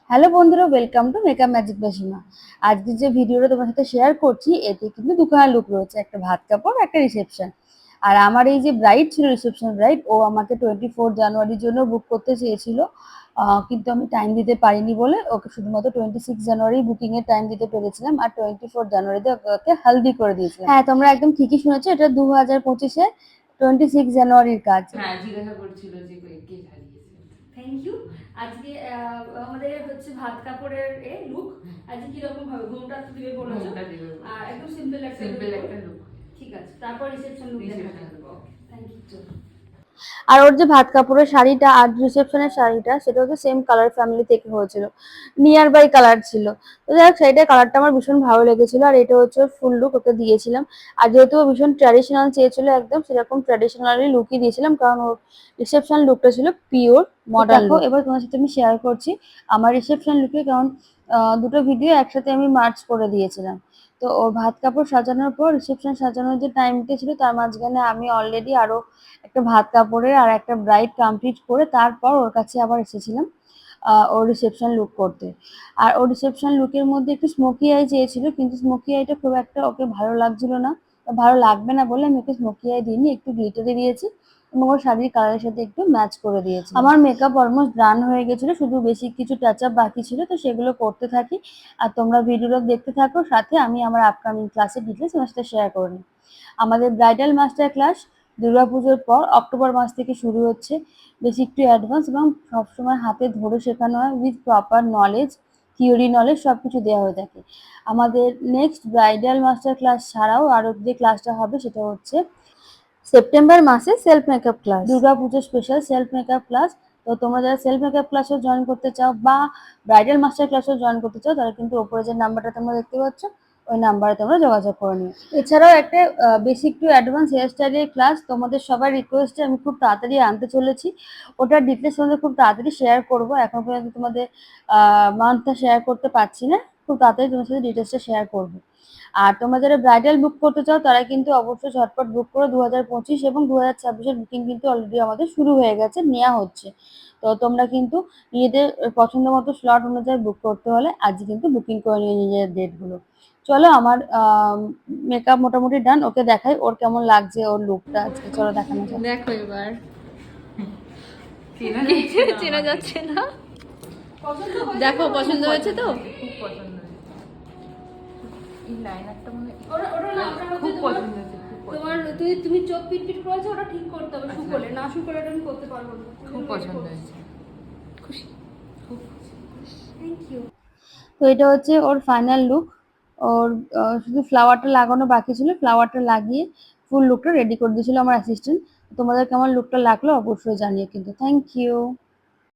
Hello বন্ধুরা, welcome to makeup magic by Seema. আজকে যে ভিডিওটা তোমার সাথে শেয়ার করছি এতে কিন্তু দুখানা লুক রয়েছে, একটা ভাত কাপড়, একটা রিসেপশন। আর আমার এই যে ব্রাইড ছিল, রিসেপশন ব্রাইড, ও আমাকে 24 জানুয়ারির জন্য বুক করতে চেয়েছিল, কিন্তু আমি টাইম দিতে পারিনি বলে ওকে শুধুমাত্র 26 জানুয়ারি বুকিং এর টাইম দিতে পেরেছিলাম, আর 24 জানুয়ারিতে ওকে হালদি করে দিয়েছিলাম। হ্যাঁ, তোমরা একদম ঠিকই শুনেছো, এটা 2025-এ 26 জানুয়ারির কাজ। হ্যাঁ, জিজ্ঞাসা করছিল যে কে সাজিয়েছে। Thank you. আজকে আমাদের হচ্ছে ভাত কাপড়ের লুক। আজকে কিরকম ভাবে ঘুমটা তো দিবে বলেছো, আর একদম সিম্পল একটা লুক। ঠিক আছে, তারপর রিসেপশন লুক দেখাবো। Thank you. আর ওর যে ভাত কাপড়ের শাড়িটা আর রিসেপশনের শাড়িটা, সেটা হচ্ছে সেম কালার ফ্যামিলি থেকে হয়েছিল, নিয়ার বাই কালার ছিল। তো যাই হোক, শাড়িটার কালারটা আমার ভীষণ ভালো লেগেছিল, আর এটা হচ্ছে ওর ফুল লুক ওকে দিয়েছিলাম। আর যেহেতু ও ভীষণ ট্র্যাডিশনাল চেয়েছিল, একদম সেরকম ট্র্যাডিশনালি লুকই দিয়েছিলাম, কারণ ওর রিসেপশন লুকটা ছিল পিওর মডার্ন লুক। এবার তোমার সাথে আমি শেয়ার করছি আমার রিসেপশন লুকে, কারণ দুটো ভিডিও একসাথে আমি মার্চ করে দিয়েছিলাম। তো ওর ভাত কাপড় সাজানোর পর রিসেপশন সাজানোর যে টাইমটা ছিল, তার মাঝখানে আমি অলরেডি আরো একটা ভাত কাপড়ের আর একটা ব্রাইড কমপ্লিট করে তারপর ওর কাছে আবার এসেছিলাম ওর রিসেপশন লুক করতে। আর ওর রিসেপশন লুকের মধ্যে একটু স্মোকি আই চেয়েছিল, কিন্তু স্মোকি আইটা খুব একটা ওকে ভালো লাগছিল না, ভালো লাগবে না বলে আমি ওকে স্মোকি আই দিইনি, একটু গ্লিটারে দিয়েছি এবং ওর শাড়ির কালারের সাথে একটু ম্যাচ করে দিয়েছি। আমার মেকআপ অলমোস্ট ডান হয়ে গেছিল, শুধু বেশি কিছু টাচ আপ বাকি ছিল, তো সেগুলো করতে থাকি। আর তোমরা ভিডিওটা দেখতে থাকো, সাথে আমি আমার আপকামিং ক্লাসের ডিটেলস তোমার সাথে শেয়ার করে নিই। আমাদের ব্রাইডাল মাস্টার ক্লাস দুর্গাপুজোর পর অক্টোবর মাস থেকে শুরু হচ্ছে। বেশি একটু অ্যাডভান্স এবং সবসময় হাতে ধরে শেখানো হয়, with proper knowledge, theory knowledge সব কিছু দেওয়া হয়ে থাকে। আমাদের নেক্সট ব্রাইডাল মাস্টার ক্লাস ছাড়াও আরও যে ক্লাসটা হবে সেটা হচ্ছে সেপ্টেম্বর মাসে self makeup class, Durga Puja special self makeup class. তো তোমরা যারা সেলফ মেকআপ ক্লাসেও জয়েন করতে চাও বা ব্রাইডাল মাস্টার ক্লাসেও জয়েন করতে চাও, তারা কিন্তু ওপরে যে নাম্বারটা তোমরা দেখতে পাচ্ছ ওই নাম্বারে তোমরা যোগাযোগ করে নিও। এছাড়াও একটা বেসিক টু অ্যাডভান্স হেয়ার স্টাইলের ক্লাস তোমাদের সবার রিকোয়েস্টে আমি খুব তাড়াতাড়ি আনতে চলেছি। ওটার ডিটেলস তোমাদের খুব তাড়াতাড়ি শেয়ার করবো, এখন পর্যন্ত তোমাদের মান্থটা শেয়ার করতে পারছি না, খুব তাড়াতাড়ি তোমার সাথে ডিটেলসটা শেয়ার করবো। আর তোমরা যারা ব্রাইডাল বুক করতে চাও তারা কিন্তু অবশ্যই ঝটপট বুক করো, 2025 এবং 2026-এর বুকিং কিন্তু অলরেডি আমাদের শুরু হয়ে গেছে, নেওয়া হচ্ছে। তো তোমরা কিন্তু নিজেদের পছন্দ মতো স্লট অনুযায়ী বুক করতে হলে আজকে কিন্তু বুকিং করে নিয়ে নিজেদের ডেটগুলো। চলো, আমার মেকআপ মোটামুটি ডান, ওকে দেখাই ওর কেমন লাগছে ওর লুকটা আজকে, চলো দেখানো যাক। দেখো এবার চেনা যাচ্ছে না। দেখো পছন্দ হয়েছে তো? খুব পছন্দ হয়েছে। এই লাইনারটা মনে খুব পছন্দ হয়েছে। তোমার তুমি চোখ পিটপিট করেছো, ওটা ঠিক করতে হবে শুকোলে, না শুকোলে আমি করতে পারবো না। খুব পছন্দ হয়েছে। খুশি, খুব থ্যাংক ইউ। তো এটা হচ্ছে ওর ফাইনাল লুক। ওর শুধু ফ্লাওয়ারটা লাগানো বাকি ছিল, ফ্লাওয়ারটা লাগিয়ে ফুল লুকটা রেডি করে দিয়েছিল আমার অ্যাসিস্ট্যান্ট। তোমাদের কেমন লুকটা লাগলো অবশ্যই জানিও কিন্তু। Thank you.